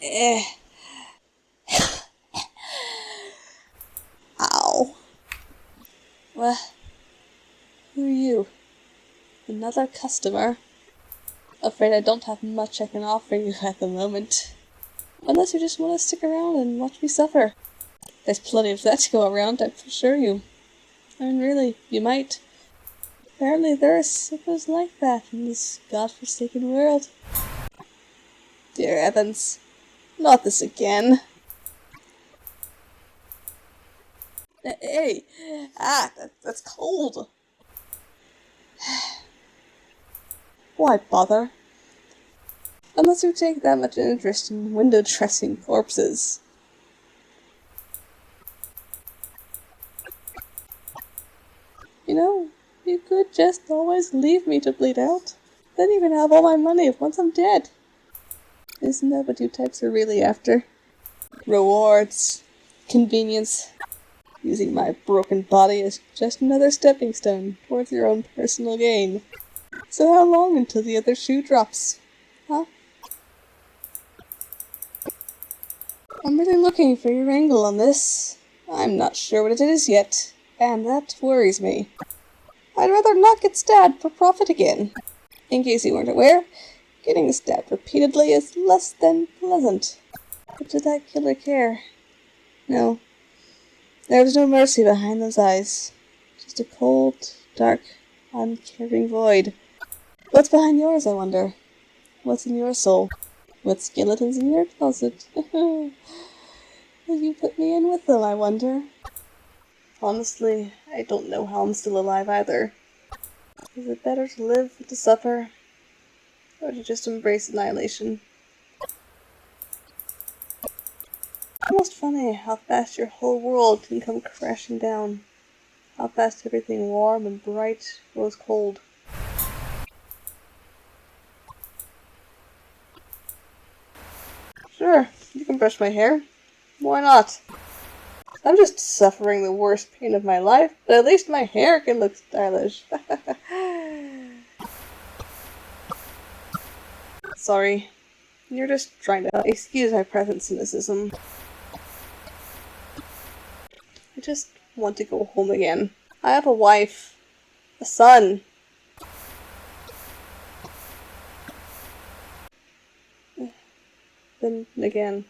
Eh. Ow. What? Who are you? Another customer? Afraid I don't have much I can offer you at the moment. Unless you just want to stick around and watch me suffer. There's plenty of that to go around, I assure you. And really, you might. Apparently there are sickos like that in this godforsaken world. Dear Evans, not this again. Hey! That's cold! Why bother? Unless you take that much interest in window dressing corpses. You know, you could just always leave me to bleed out. Then you can have all my money once I'm dead. Isn't that what you types are really after? Rewards. Convenience. Using my broken body as just another stepping stone towards your own personal gain. So how long until the other shoe drops? Huh? I'm really looking for your angle on this. I'm not sure what it is yet, and that worries me. I'd rather not get stabbed for profit again. In case you weren't aware, getting stabbed repeatedly is less than pleasant. But did that killer care? No. There was no mercy behind those eyes. Just a cold, dark, uncaring void. What's behind yours, I wonder? What's in your soul? What skeletons in your closet? Will you put me in with them, I wonder? Honestly, I don't know how I'm still alive either. Is it better to live to suffer, or to just embrace annihilation? Almost funny how fast your whole world can come crashing down. How fast everything warm and bright grows cold. Sure, you can brush my hair. Why not? I'm just suffering the worst pain of my life, but at least my hair can look stylish. Sorry. You're just trying to excuse my present cynicism. I just want to go home again. I have a wife. A son. Then again,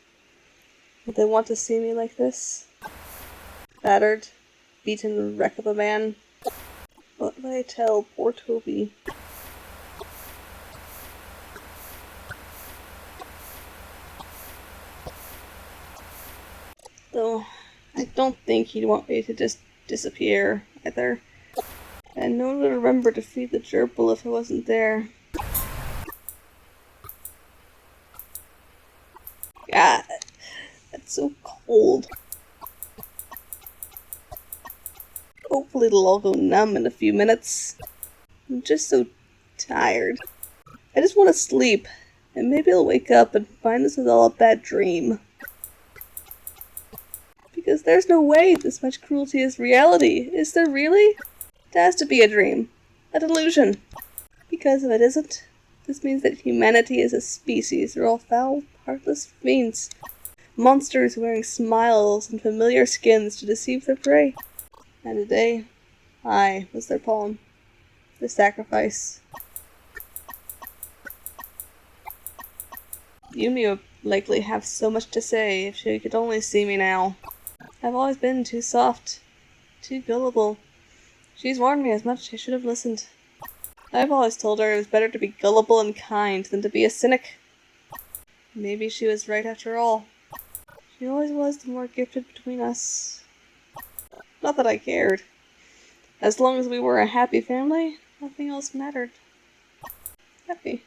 would they want to see me like this? Battered, beaten wreck of a man. What would I tell poor Toby? Though, I don't think he'd want me to just disappear, either. And no one would remember to feed the gerbil if I wasn't there. God, that's so cold. Hopefully it'll all go numb in a few minutes. I'm just so tired. I just want to sleep, and maybe I'll wake up and find this was all a bad dream. Because there's no way this much cruelty is reality. Is there really? It has to be a dream. A delusion. Because if it isn't, this means that humanity as a species are all foul, heartless fiends. Monsters wearing smiles and familiar skins to deceive their prey. And today, I was their pawn. The sacrifice. Yumi would likely have so much to say if she could only see me now. I've always been too soft, too gullible. She's warned me as much as I should have listened. I've always told her it was better to be gullible and kind than to be a cynic. Maybe she was right after all. She always was the more gifted between us. Not that I cared. As long as we were a happy family, nothing else mattered. Happy.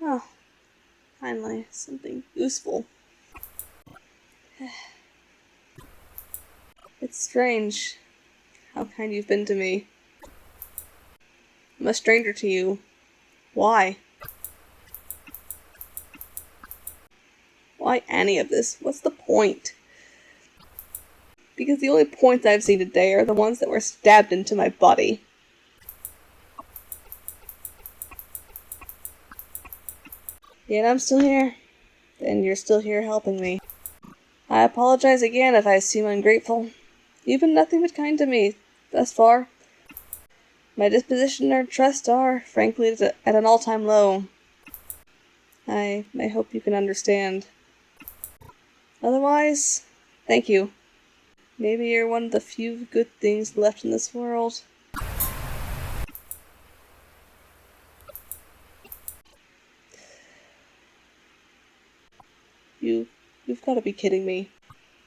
Oh, finally, something useful. It's strange how kind you've been to me. I'm a stranger to you. Why? Why any of this? What's the point? because the only points I've seen today are the ones that were stabbed into my body. Yet I'm still here, and you're still here helping me. I apologize again if I seem ungrateful. You've been nothing but kind to me, thus far. My disposition or trust are, frankly, at an all-time low. I hope you can understand. Otherwise, thank you. Maybe you're one of the few good things left in this world. You've got to be kidding me.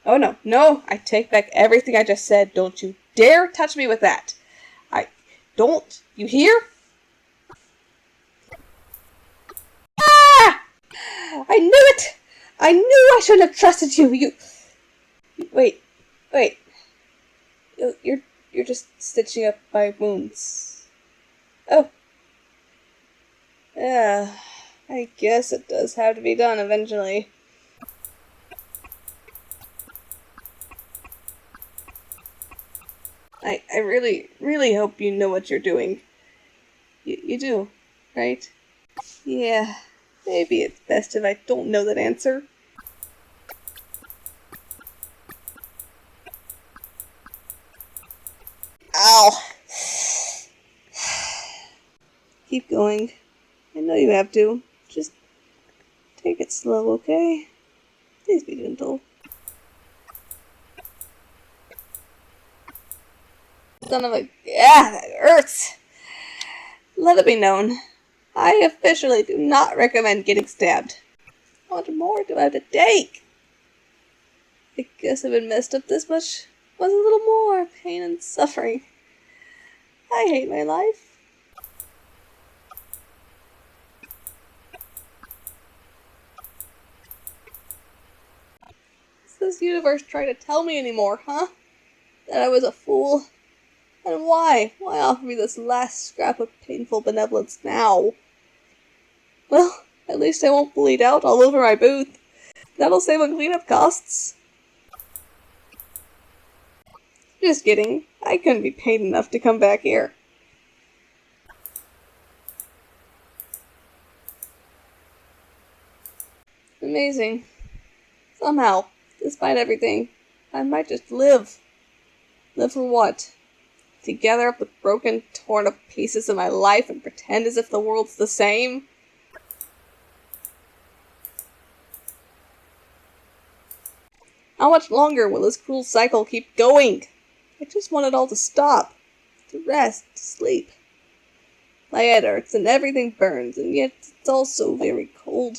Oh no, I take back everything I just said. Don't you dare touch me with that. Don't, you hear? Ah! I knew it! I knew I shouldn't have trusted you. Wait. You're just stitching up my wounds. Oh. Yeah, I guess it does have to be done eventually. I really, really hope you know what you're doing. You do, right? Yeah, maybe it's best if I don't know that answer. Ow! Keep going. I know you have to. Just take it slow, okay? Please be gentle. Son of a... Yeah, that hurts! Let it be known. I officially do not recommend getting stabbed. What more do I have to take? I guess I've been messed up this much. Was a little more pain and suffering. I hate my life. What's this universe trying to tell me anymore, huh? That I was a fool? And why? Why offer me this last scrap of painful benevolence now? Well, at least I won't bleed out all over my booth. That'll save on cleanup costs. Just kidding. I couldn't be paid enough to come back here. Amazing. Somehow, despite everything, I might just live. Live for what? To gather up the broken, torn up pieces of my life and pretend as if the world's the same? How much longer will this cruel cycle keep going? I just want it all to stop. To rest, to sleep. My head hurts and everything burns, and yet it's all so very cold.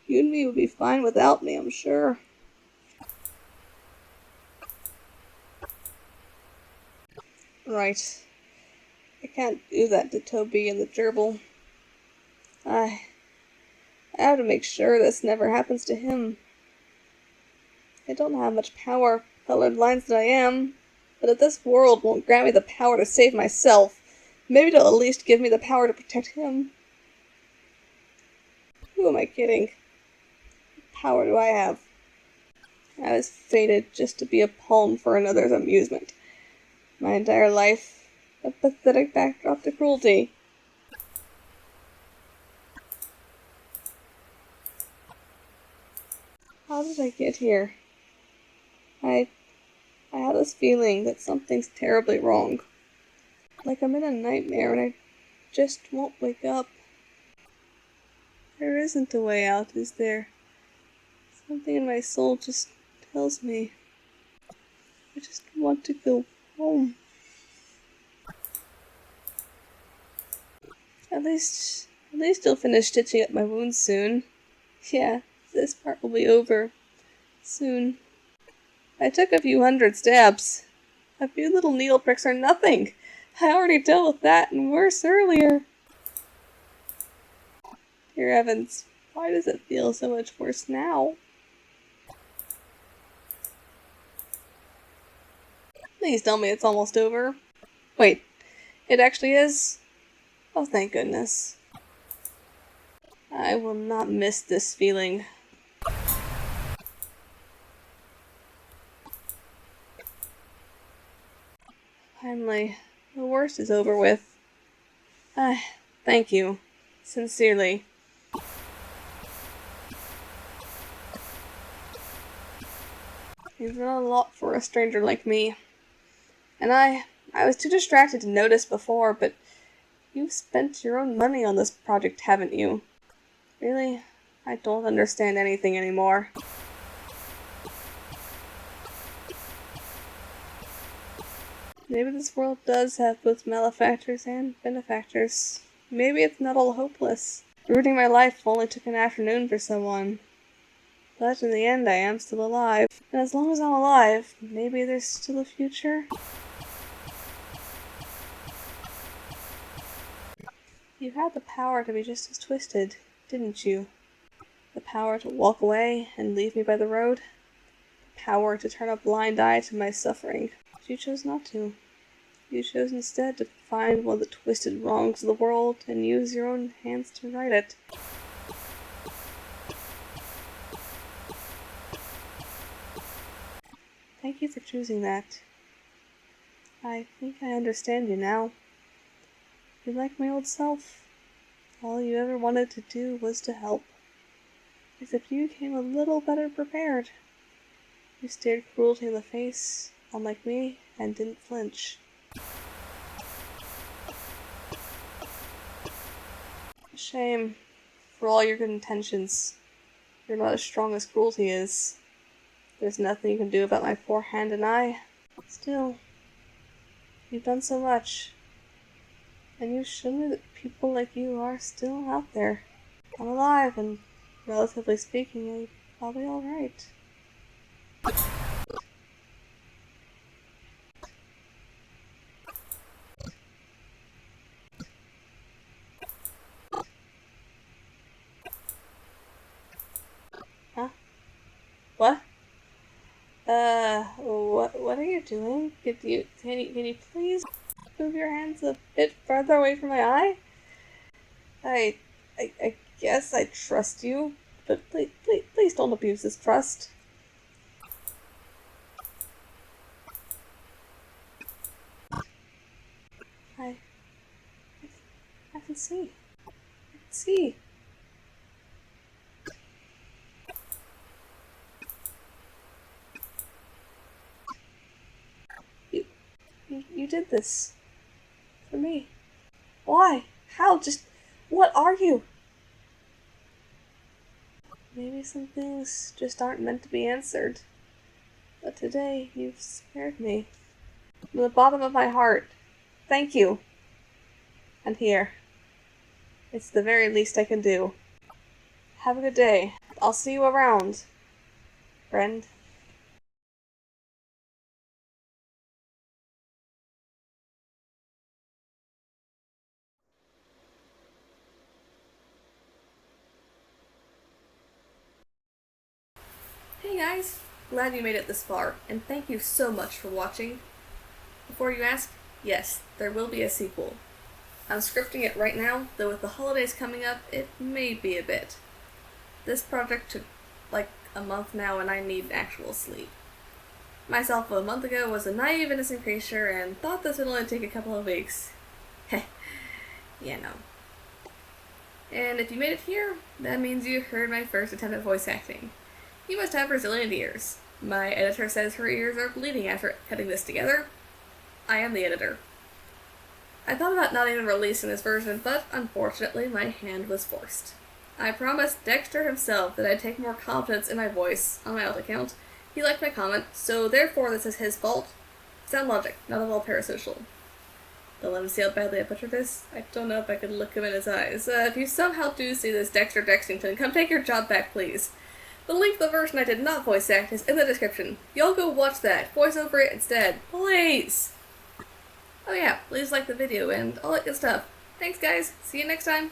You and me would be fine without me, I'm sure. Right. I can't do that to Toby and the gerbil. I have to make sure this never happens to him. I don't have much power, colored lines that I am, but if this world won't grant me the power to save myself, maybe it'll at least give me the power to protect him. Who am I kidding? What power do I have? I was fated just to be a pawn for another's amusement. My entire life, a pathetic backdrop to cruelty. How did I get here? I had this feeling that something's terribly wrong. Like I'm in a nightmare and I just won't wake up. There isn't a way out, is there? Something in my soul just tells me I just want to go home. At least you'll finish stitching up my wounds soon. Yeah, this part will be over. Soon. I took a few hundred stabs. A few little needle pricks are nothing. I already dealt with that and worse earlier. Dear heavens, why does it feel so much worse now? Please tell me it's almost over. Wait, it actually is? Oh, thank goodness. I will not miss this feeling. Finally, the worst is over with. Thank you. Sincerely. You've done a lot for a stranger like me. And I was too distracted to notice before, but you've spent your own money on this project, haven't you? Really? I don't understand anything anymore. Maybe this world does have both malefactors and benefactors. Maybe it's not all hopeless. Rooting my life only took an afternoon for someone. But in the end, I am still alive. And as long as I'm alive, maybe there's still a future? You had the power to be just as twisted, didn't you? The power to walk away and leave me by the road? The power to turn a blind eye to my suffering. But you chose not to. You chose instead to find one of the twisted wrongs of the world and use your own hands to right it. Thank you for choosing that. I think I understand you now. You're like my old self. All you ever wanted to do was to help. Except you came a little better prepared. You stared cruelty in the face, unlike me, and didn't flinch. A shame. For all your good intentions, you're not as strong as cruelty is. There's nothing you can do about my poor hand and eye. Still, you've done so much. And you've shown me that people like you are still out there. I'm alive, and relatively speaking, I'm probably alright. Huh? What? What are you doing? Can you please move your hands a bit farther away from my eye? I guess I trust you, but please don't abuse this trust. I can see. I can see. You did this. For me. Why? How? Just... what are you? Maybe some things just aren't meant to be answered. But today, you've spared me. From the bottom of my heart, thank you. And here. It's the very least I can do. Have a good day. I'll see you around, friend. Hey guys! Glad you made it this far, and thank you so much for watching. Before you ask, yes, there will be a sequel. I'm scripting it right now, though with the holidays coming up, it may be a bit. This project took like a month now, and I need actual sleep. Myself a month ago was a naive, innocent creature and thought this would only take a couple of weeks. Heh, yeah, no. And if you made it here, that means you heard my first attempt at voice acting. You must have resilient ears. My editor says her ears are bleeding after cutting this together. I am the editor. I thought about not even releasing this version, but unfortunately my hand was forced. I promised Dexter himself that I'd take more confidence in my voice on my alt account. He liked my comment, so therefore this is his fault. Sound logic, not at all parasocial. Don't let him see how badly I butchered this. I don't know if I could look him in his eyes. If you somehow do see this Dexter Dexington, come take your job back, please. The link to the version I did not voice act is in the description. Y'all go watch that. Voice over it instead. Please! Oh yeah, please like the video and all that good stuff. Thanks guys. See you next time.